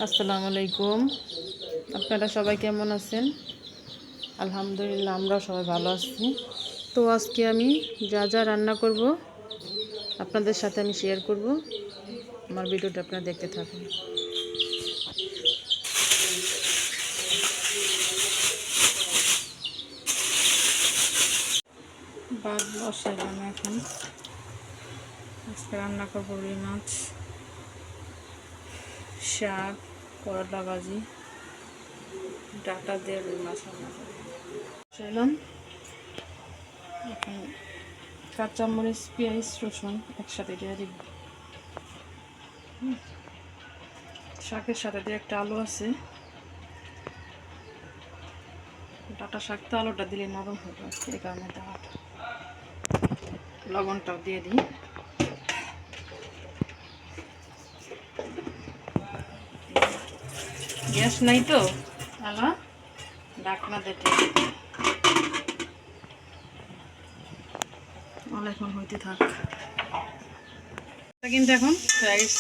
আসসালামু আলাইকুম। আপনারা সবাই কেমন আছেন? আলহামদুলিল্লাহ, আমরাও সবাই ভালো আছি। তো আজকে আমি যা যা রান্না করব আপনাদের সাথে আমি শেয়ার করব। আমার ভিডিওটা আপনারা দেখতে থাকুন। ভাত বসাইলাম এখন। আজকে রান্না করব রুই মাছ, শাক, করলা ভাজি, ডাটা দিয়ে রুই মাছ রান্না করব। বসাইলাম এখন কাঁচামরিচ, পেঁয়াজ, রসুন একসাথে দিয়ে দিব। শাকের সাথে দিয়ে একটা আলু আছে, ডাটা শাক তো আলুটা দিলে নরম হবে, এই কারণে ডাটা। লবণটাও দিয়ে দিই। গ্যাস নাই তো আলা ঢাকনা দেখে এখন হইতে থাক। কিন্তু এখন রাইস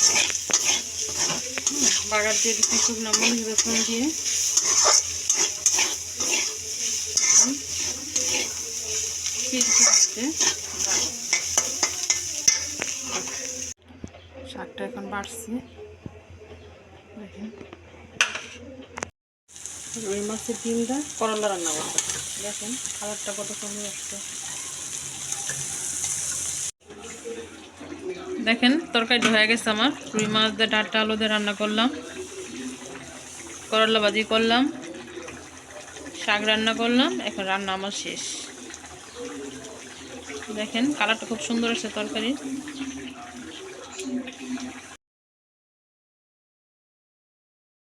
বাগার দিয়ে দিচ্ছি, শুকনো মরিচ রসুন দিয়ে শাকটা এখন বাড়ছি। দেখেন রুই মাছের ডিমটা করলা রান্না করতে, দেখেন কালারটা কত সুন্দর আসছে। দেখেন তরকারিটা হয়ে গেছে আমার। রুই মাছ দিয়ে ডাঁটা আলু দিয়ে রান্না করলাম, করলা ভাজি করলাম, শাক রান্না করলাম। এখন রান্না আমার শেষ। দেখেন কালারটা খুব সুন্দর আসছে তরকারি।